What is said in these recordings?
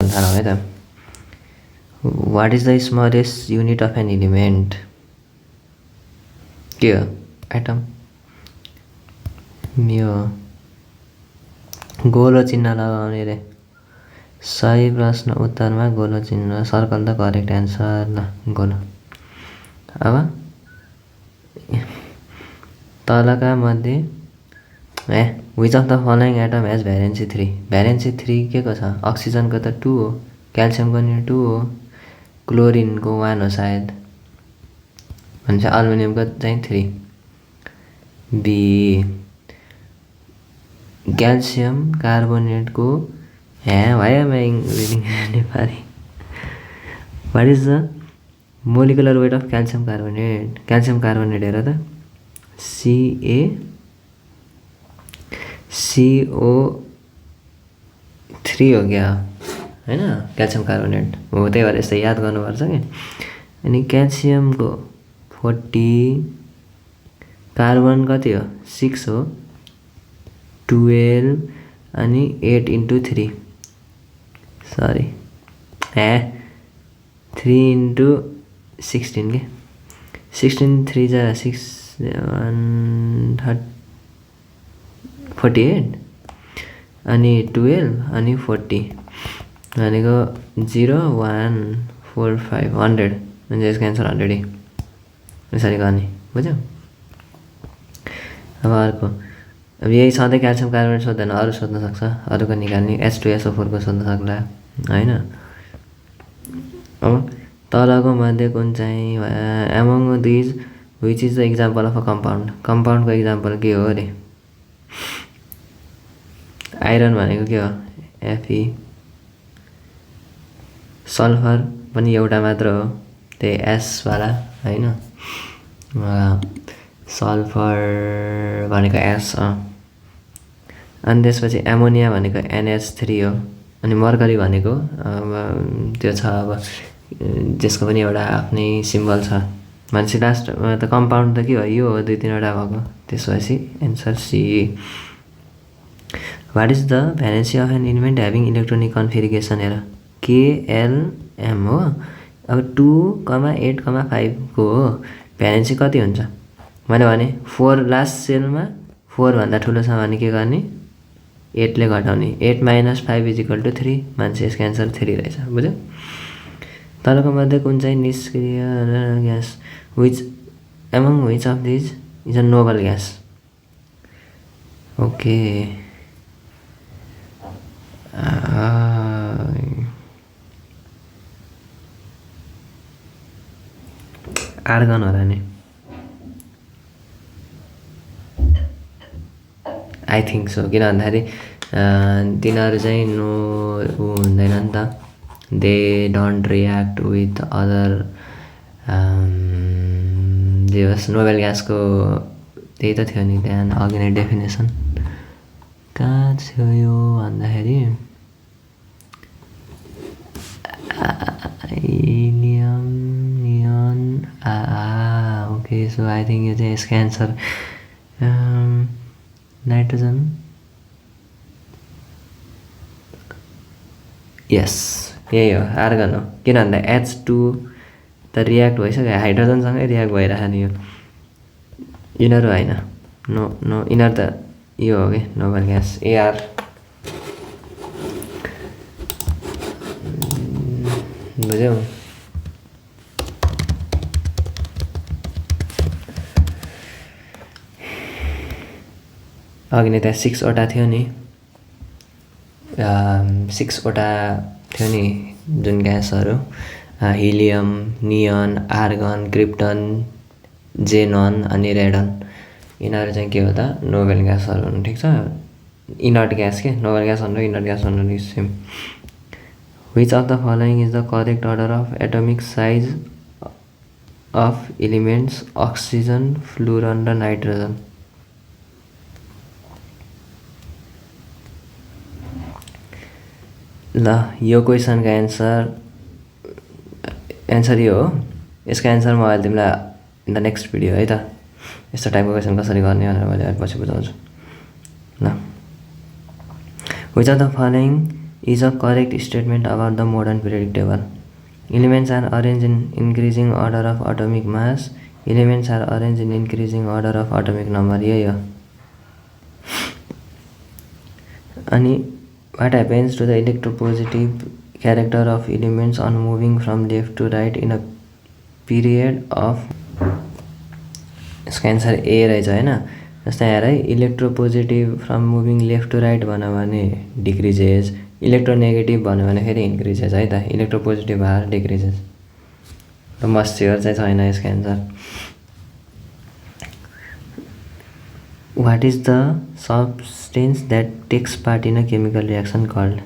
भन्न थालौँ है त। What is the smallest unit of an element? के हो? एटम। यो गोलो चिन्ह लगाउने रे। सही प्रश्न उत्तरमा गोलो चिन्ह, सर्कल द करेक्ट एन्सर। ल गोलो। अब तलका मध्ये which of the following atom has valency 3? Valency 3 के को छ? अक्सिजनको त 2 हो, क्याल्सियमको नि 2 हो, क्लोरिनको 1 हो सायद, भन्छ अल्युमिनियमको चाहिँ 3। बी क्याल्सियम कार्बोनेटको why am I reading Nepali. What is the molecular weight of calcium carbonate? Calcium carbonate हेर त, CO3 हो क्या होइन? क्याल्सियम कार्बोनेट हो, त्यही भएर यस्तो याद गर्नुपर्छ कि। अनि क्याल्सियमको 40, कार्बन कति हो? 6 हो, 12 अनि 8 × 3 सरी 3 × 16 के 16 3 जा 6 48 अनि 12 अनि 40 भनेको 0 1 4 5 100 हुन्छ। यसको एन्सर 100 है। यसरी गर्ने बुझ्यौ? अब अर्को, अब यही सधैँ क्याल्सियम कार्बोनेट सोध्दैन, अरू सोध्न सक्छ, अरूको निकाल्ने। H2SO4 को सोध्न सक्ला होइन। अब तलको मध्ये कुन चाहिँ among these which is the example of a compound? कम्पाउन्डको इक्जाम्पल के हो अरे? आइरन भनेको के हो? Fe। सल्फर पनि एउटा मात्र हो, त्यही S वाला होइन। सल्फर भनेको S अनि त्यसपछि एमोनिया भनेको NH3 हो, अनि मर्करी भनेको त्यो छ अब जसको पनि एउटा आफ्नै सिम्बल छ। भनेपछि लास्टमा त कम्पाउन्ड त के हो? यो हो, 2-3वटा भएको। त्यसपछि answer C. What is the valency of an element having electronic configuration? हेर KLM हो। अब 2,8,5 को हो भ्यालेन्सी कति हुन्छ भने 4 लास्ट सेलमा 4 भन्दा ठुलो छ भने के गर्ने? 8 ले घटाउने। 8 - 5 = 3। मान्छे यसको एन्सर 3 रहेछ। बुझ्यौ? तलको मध्ये कुन चाहिँ निष्क्रिय gas which among which of these is a noble gas? Okay argon होला नि, आई थिङ्क सो। किन भन्दाखेरि तिनीहरू चाहिँ हुँदैन नि त, they don't react with other. जे होस्, नोबेल ग्यासको त्यही त थियो नि त्यहाँ अघि नै डेफिनेसन। कहाँ थियो यो भन्दाखेरि helium neon okay. So I think यो चाहिँ यसको एन्सर नाइट्रोजन। यस यही हो, आर्गन हो। किन भन्दा H2 त रियाक्ट भइसक्यो, हाइड्रोजनसँगै रियाक्ट भइरहेको नि। यो यिनीहरू होइन, नो यिनीहरू त यो हो कि नोबल ग्यास AR। बुझ्यौ? अघि नै त्यहाँ 6वटा थियो नि, 6वटा थियो नि जुन ग्यासहरू, हिलियम, नियन, आर्गन, क्रिप्टन, जेनन अनि रेडन। यिनीहरू चाहिँ के हो त? नोबेल ग्यासहरू हुन्। ठिक छ? इनर्ट ग्यास के, नोबेल ग्यास भनेर इनर्ट ग्यास भनेर same. Which of the following is the correct order of atomic size of elements oxygen, fluorine र नाइट्रोजन? ल यो क्वेसनको एन्सर यो हो। यसको एन्सर म अहिले तिमीलाई इन द नेक्स्ट भिडियो है त, यस्तो टाइपको क्वेसन कसरी गर्ने भनेर मैले पछि बुझाउँछु। ल which of the following is a correct statement about the modern periodic table. Elements are arranged in increasing order of atomic mass. Elements are arranged in increasing order of atomic number. यही हो. अनि what happens to the electropositive character of elements on moving from left to right in a period of. यसको answer A रहेछ हैन. जस्तै यहाँ है electropositive from moving left to right भन्यो भने डिक्रिजेस, इलेक्ट्रोनेगेटिभ भन्यो भने फेरि इन्क्रिजेस है त. Electropositive are decreases. र मस्च्योर चाहिँ छैन यसको answer. What is the substance that takes part in a chemical reaction called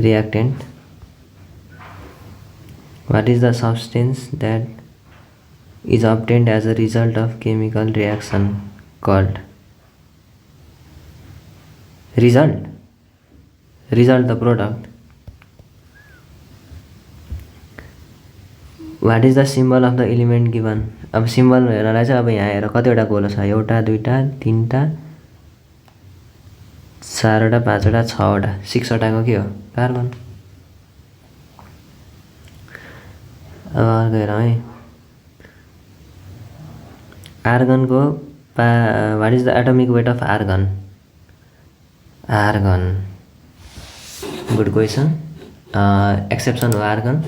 reactant. What is the substance that is obtained as a result of chemical reaction called result the product. What is the symbol of the element given. अब symbol हेर्नलाई चाहिँ अब यहाँ हेर कतिवटा गोलो छ. एउटा दुईटा तीनटा चारवटा पाँचवटा छवटा 6 वटाको के हो कार्बन. अब अर्को हेरौँ है. आर्गन को what is the atomic weight of argon. Argon good question. Exception हो आर्गन.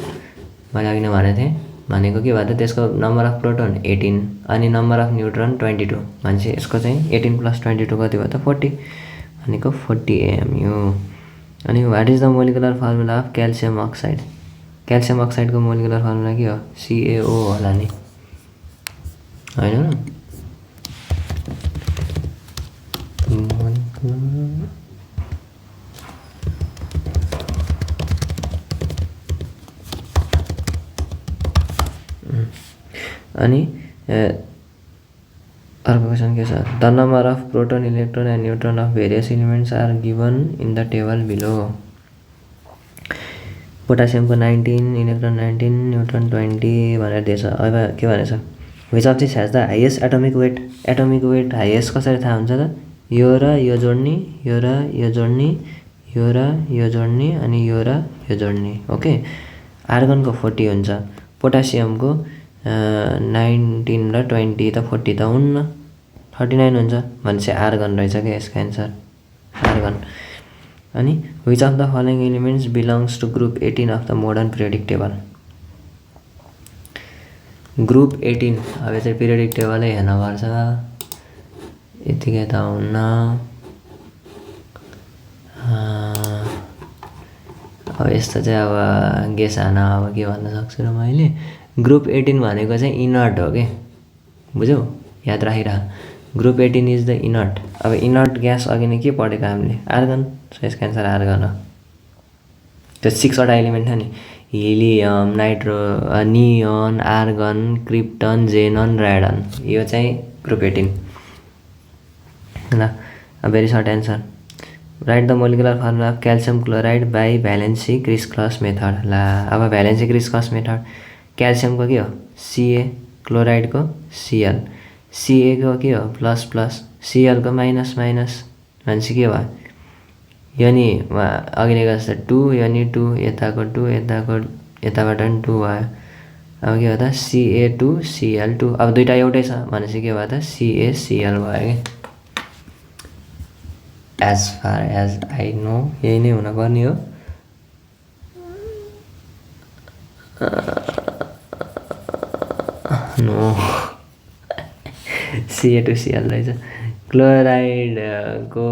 मैले अघि नै भनेको थिएँ. भनेको के भयो त त्यसको नम्बर अफ प्रोटोन 18 अनि नम्बर अफ न्युट्रोन 22 भनेपछि यसको चाहिँ 18 + 22 कति भयो त 40 भनेको 40 AMU. अनि what is the molecular formula of calcium oxide. Calcium अक्साइडको मोलिकुलर फर्मुला के हो CaO होला नि हैन. अनि अर्को क्वेसन के छ. The number of proton electron and neutron of various elements are given in the table below. पोटासियमको 19 इलेक्ट्रोन 19 न्युट्रोन 20 भनेर दिएछ. अब के भनेछ. Which of this has the highest atomic weight. Atomic weight highest कसरी थाहा हुन्छ त. यो र यो जोड्ने, यो र यो जोड्ने, यो र यो जोड्ने अनि यो र यो जोड्ने. ओके. आर्गनको 40 हुन्छ. पोटासियमको 19 र 20 त 40 त हुन्न 39 हुन्छ. भनेपछि आर्गन रहेछ क्या यसको एन्सर आर्गन. अनि which of the following elements belongs to group 18 of the modern periodic table. Group 18 अब चाहिँ पिरियडिक टेबलै हेर्नुपर्छ. यतिकै त हुन्न. अब यस्तो चाहिँ अब गेस हान अब के भन्न सक्छु र मैले. ग्रुप 18 भनेको चाहिँ इनर्ट हो कि बुझ्यौ. याद राखिराख. Group 18 is the inert. अब इनर्ट ग्यास अघि नै के पढेको हामीले आर्गन. सो यसको एन्सर आर्गन हो. त्यो 6 वटा एलिमेन्ट छ नि helium nitro neon argon krypton xenon radon. यो चाहिँ ग्रुप 18 ल. Very short answer. Write the molecular formula of calcium chloride by valency crisscross method. ला अब भ्यालेन्सी क्रिसक्रस मेथड. क्याल्सियमको के हो Ca, क्लोराइडको Cl, Ca को के हो प्लस प्लस, Cl को माइनस माइनस भनेपछि के भयो यो नि अघि नै जस्तो 2 यो नि 2 यताको 2 यताबाट नि 2 भयो. अब के भयो त Ca2Cl2. अब दुईटा एउटै छ भनेपछि के भयो त CaCl भयो के. As far as I know यही नै हुनुपर्ने हो. नो Ca2Cl रहेछ. क्लोराइडको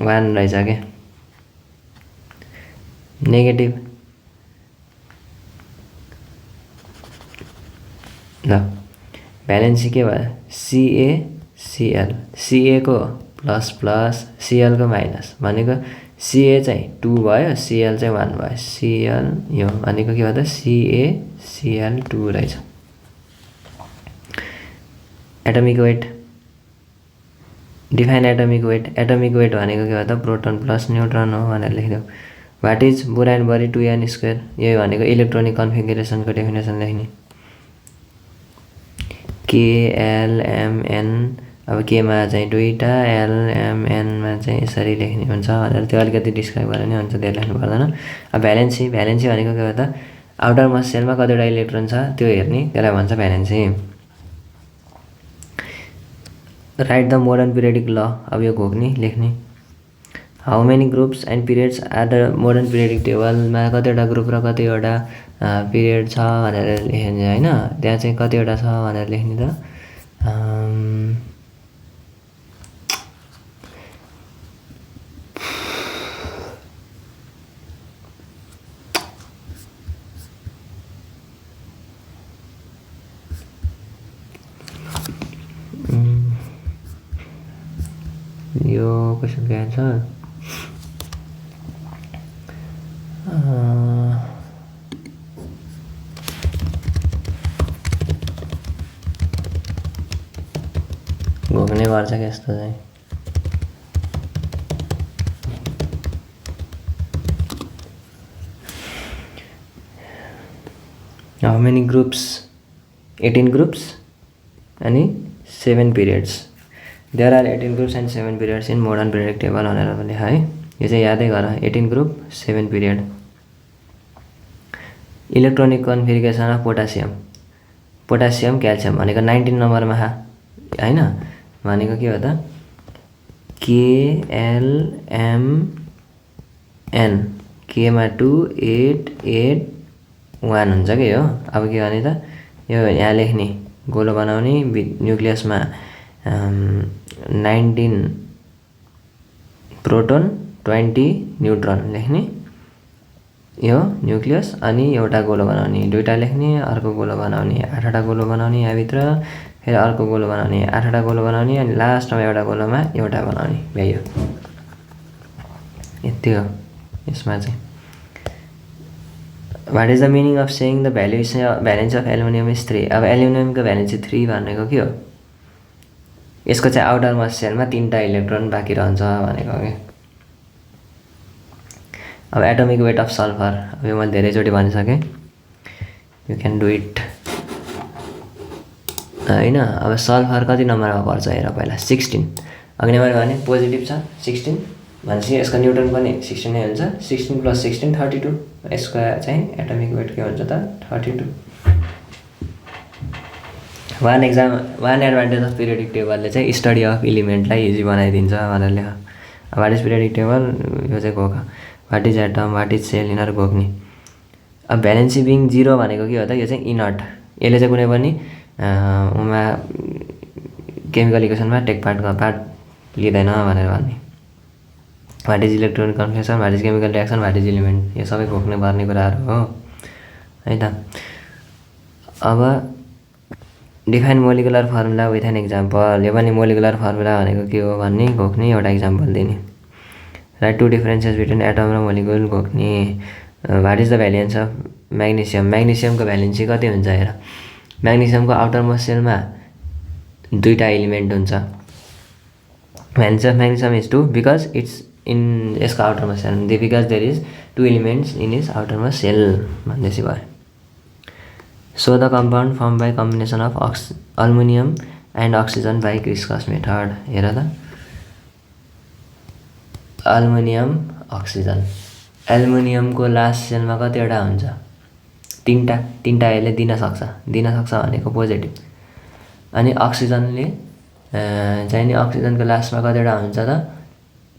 1 रहेछ क्या नेगेटिभ. ल भ्यालेन्सी के भयो CaCl. Ca को प्लस प्लस Cl को माइनस भनेको Ca चाहिँ 2 भयो Cl चाहिँ 1 भयो. Cl यो भनेको के भयो त CaCl2 रहेछ. Atomic weight. Define atomic weight. Atomic weight भनेको के हो त प्रोटोन प्लस न्युट्रोन हो भनेर लेखिदेऊ. वाट इज बोरान बरी 2n². यही भनेको इलेक्ट्रोनिक कन्फिगरेसनको डेफिनेसन लेख्ने. KLMN अब केमा चाहिँ दुईवटा एलएमएनमा चाहिँ यसरी लेख्ने हुन्छ भनेर त्यो अलिकति डिस्क्राइब गरेर नै हुन्छ, त्यो लेख्नु पर्दैन। अब भ्यालेन्सी भनेको के हो त, आउटर मोस्ट सेलमा कतिवटा इलेक्ट्रोन छ त्यो हेर्ने, त्यसलाई भन्छ valency. Right the modern periodic ल, अब यो घोक्ने लेख्ने। How many groups and periods are the modern periodic टेबलमा कतिवटा ग्रुप र कतिवटा पिरियड छ भनेर लेख्ने होइन, त्यहाँ चाहिँ कतिवटा छ भनेर लेख्ने त। यो क्वेसनको एन्सर घोक्ने गर्छ कि यस्तो चाहिँ। हाउ मेनी ग्रुप्स, 18 ग्रुप्स अनि 7 periods. There are 18 groups and 7 periods in modern periodic table भनेर लेखा है, यो चाहिँ यादै गर। 18 group 7 period. Electronic configuration of potassium calcium भनेको 19 नम्बरमा होइन, भनेको के हो त, KLMN, केमा 2 8 8 1 हुन्छ कि हो। अब के गर्ने त, यो यहाँ लेख्ने, गोलो बनाउने, न्युक्लियसमा 19 प्रोटोन 20 न्युट्रोन लेख्ने, यो न्युक्लियस। अनि एउटा गोलो बनाउने, दुईवटा लेख्ने, अर्को गोलो बनाउने, 8वटा गोलो बनाउने यहाँभित्र, फेरि अर्को गोलो बनाउने, 8वटा गोलो बनाउने, अनि लास्टमा एउटा गोलोमा एउटा बनाउने, भ्याइयो। यति हो यसमा चाहिँ। What is the meaning of saying the valency of aluminium is 3। अब एल्युमिनियमको भ्यालेन्सी 3 भनेको के हो, यसको चाहिँ आउटर मोस्ट सेलमा 3वटा इलेक्ट्रोन बाँकी रहन्छ भनेको के। अब एटोमिक वेट अफ सल्फर, अब यो मैले धेरैचोटि भनिसकेँ, यु क्यान डु इट होइन। अब सल्फर कति नम्बरमा पर्छ हेर पहिला, 16। अघि नै मैले भने पोजिटिभ छ 16 भनेपछि यसको न्युट्रन पनि 16 नै हुन्छ। 16 + 16 32। यसको चाहिँ एटोमिक वेट के हुन्छ त, 32। वान एडभान्टेज अफ पिरियडिक टेबलले चाहिँ स्टडी अफ इलिमेन्टलाई इजी बनाइदिन्छ भनेर लेख। वाट इज पिरियडिक टेबल, यो चाहिँ घोक। What is atom, what is shell, यिनीहरू घोक्ने। अब भ्यालेन्सी बिङ 0 भनेको के हो त, यो चाहिँ इनर्ट, यसले चाहिँ कुनै पनि उमा केमिकल इक्वेसनमा पार्ट लिँदैन भनेर भन्ने। What is electronic configuration, what is chemical reaction, what is element, यो सबै घोक्ने पर्ने कुराहरू हो है त। अब define molecular formula with an example, यो पनि मोलिकुलर फर्मुला भनेको के हो भन्ने घोक्ने, एउटा इक्जाम्पल दिने। Write two differences between atom र मोलिकुल घोक्ने। What is the valence of म्याग्नेसियमको भ्यालेन्सी कति हुन्छ हेर। म्याग्नेसियमको आउटर मोस्ट सेलमा 2वटा एलिमेन्ट हुन्छ। Valency of magnesium is 2 because it's in यसको outer most shell, because there is 2 elements in is outer most shell भन्दैछ भयो। So the compound form by combination of aluminium and oxygen by crisscross method. हेर त, aluminium oxygen, एल्युमिनियमको last सेलमा कतिवटा हुन्छ, 3वटा यसले दिन सक्छ भनेको पोजिटिभ। अनि अक्सिजनले चाहिँ नि अक्सिजनको लास्टमा कतिवटा हुन्छ त,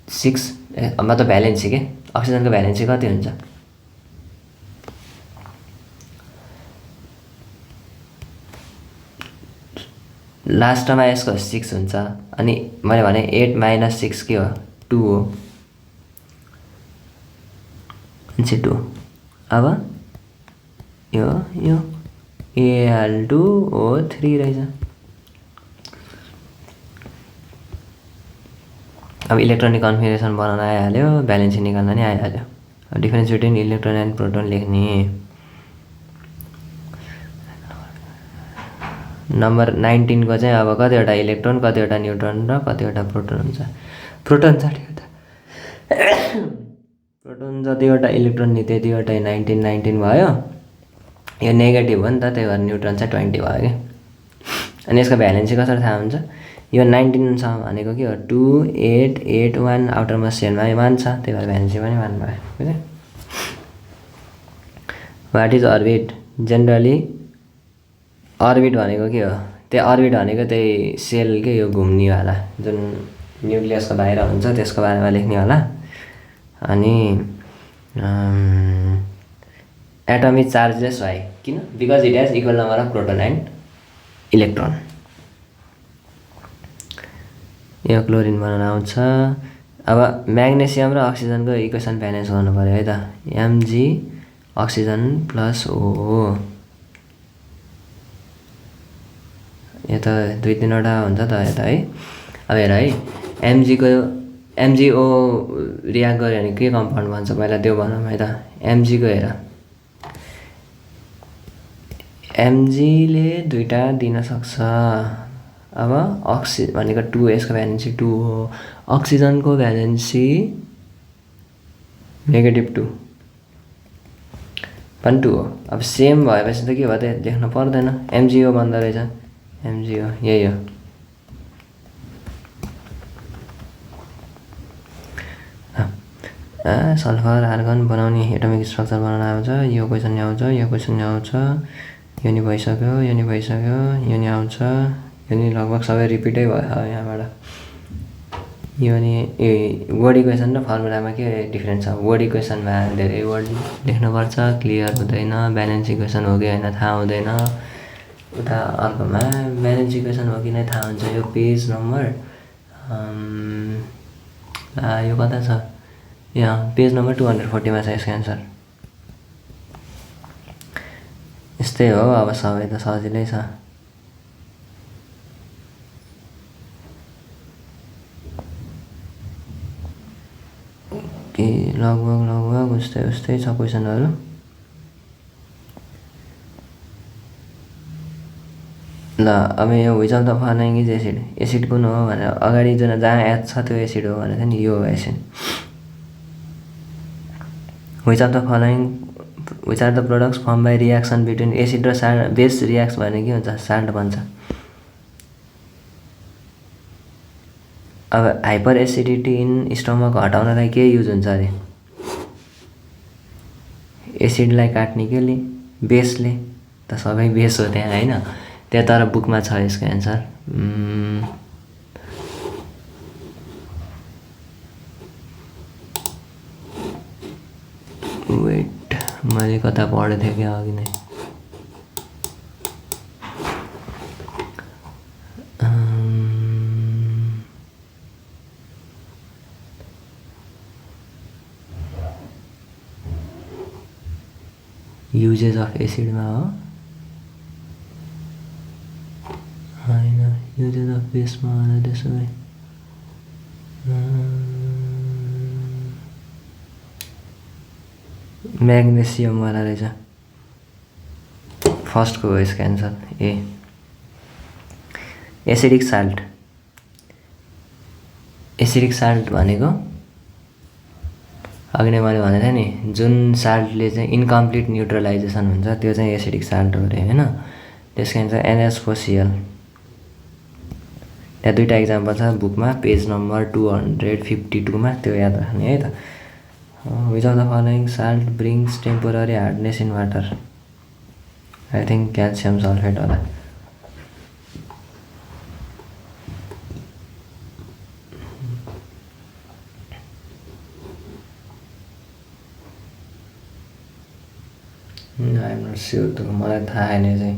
6, मतलब भ्यालेन्सी के, अक्सिजनको भ्यालेन्सी कति हुन्छ, लास्टमा यसको 6 हुन्छ। अनि मैले भने 8 - 6 के हो, 2 हो, 2। अब यो Al2O3 रहेछ। अब इलेक्ट्रोनिक कन्फिगरेसन बनाउन आइहाल्यो, भ्यालेन्सी निकाल्न नि आइहाल्यो। Difference between electron and proton लेख्ने। नम्बर 19 को चाहिँ अब कतिवटा इलेक्ट्रोन, कतिवटा न्युट्रोन र कतिवटा प्रोटोन हुन्छ। प्रोटोन जतिवटा इलेक्ट्रोन नि त्यतिवटा 19 भयो। यो नेगेटिभ हो नि त, त्यही भएर न्युट्रोन चाहिँ 20 भयो कि। अनि यसको भ्यालेन्सी कसरी थाहा हुन्छ, यो 19 छ भनेको के हो 2 8 8 1 आउटर मोस्ट सेलमा 1 छ त्यही भएर भ्यालेन्सी पनि 1 भयो बुझ्यौ what is orbit generally orbit भनेको के हो त्यो अर्बिट भनेको त्यही सेल के यो घुम्ने वाला जुन न्युक्लियसको बाहिर हुन्छ त्यसको बारेमा लेख्ने होला अनि एटमिक चार्जेस वाइ किन because it has equal number of proton and electron यो क्लोरिन बनाउन आउँछ अब म्याग्नेसियम र अक्सिजनको इक्वेसन ब्यालेन्स गर्नु पर्यो है त Mg अक्सिजन प्लस O यो त 2-3 वटा हुन्छ त यता है अब हेर है MgO रियाक्ट गर्यो भने के कम्पाउन्ड भन्छ पहिला त्यो भनौँ है त Mg को हेर Mg ले दुईटा दिन सक्छ अब भनेको 2 यसको भ्यालेन्सी 2 हो अक्सिजनको भ्यालेन्सी -2 पनि 2 हो अब सेम भएपछि त के भयो त लेख्न पर्दैन MgO भन्दो रहेछ MgO यही हो सल्फर आर्गन बनाउने एटमिक स्ट्रक्चर बनाउन आउँछ यो क्वेसन नि आउँछ यो क्वेसन नि आउँछ यो नि भइसक्यो यो नि भइसक्यो यो नि आउँछ यो नि लगभग सबै रिपिटै भयो यहाँबाट यो नि वर्ड इक्वेसन र फर्मुलामा के डिफरेन्स छ वर्ड इक्वेसनमा धेरै वर्ड लेख्नुपर्छ क्लियर हुँदैन ब्यालेन्स इक्वेसन हो कि होइन थाहा हुँदैन उता अर्कोमा ब्यालेन्स इक्वेसन हो कि नै थाहा हुन्छ यो पेज नम्बर यो कता छ यहाँ पेज नम्बर 240 मा छ यसको एन्सर यस्तै हो अब सबै त सजिलै छ के लगभग उस्तै छ क्वेसनहरु ल अब यो which of the following is acid acid कुन हो भनेर अगाडि जुन जहाँ एच छ त्यो एसिड हो भनेको नि यो acid which of the following which are the products form by reaction between acid र बेस रियाक्ट्स भने के हुन्छ साल्ट बन्छ अब हाइपर एसिडिटी इन स्टमक हटाउनलाई के युज हुन्छ अरे एसिडलाई काट्ने केले बेसले त सबै बेस हो त्यहाँ हैन त्यहाँ तर बुकमा छ यसको एन्सर वेट मैले कता पढेको थिएँ क्या अघि नै युजेस अफ एसिडमा हो हैन युजेस अफ बेसमा होला त्यसो भए म्याग्नेसियम वाला रहेछ फर्स्टको हो यसको एन्सर ए एसिडिक साल्ट भनेको अघि नै मैले भनेको थिएँ नि जुन साल्टले चाहिँ इन्कम्प्लिट न्युट्रलाइजेसन हुन्छ त्यो चाहिँ एसिडिक साल्ट हो अरे हैन त्यसको एन्सर NH4Cl त्यहाँ दुईटा एक्जाम्पल छ बुकमा पेज नम्बर 252 मा त्यो याद राख्ने है त which of the following salt brings temporary hardness in water I think calcium sulphate होला आई एम नट स्योर त मलाई थाहा छैन चाहिँ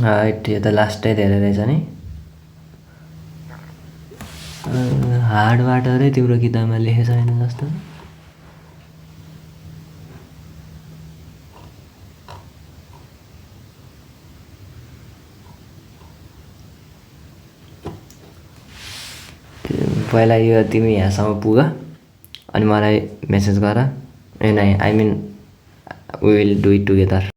हाइट यो त लास्टै धेरै रहेछ नि हार्ड वाटरै तिम्रो किताबमा लेखेको छैन जस्तो पहिला यो तिमी यहाँसम्म पुग अनि मलाई मेसेज गर and I mean we will do it together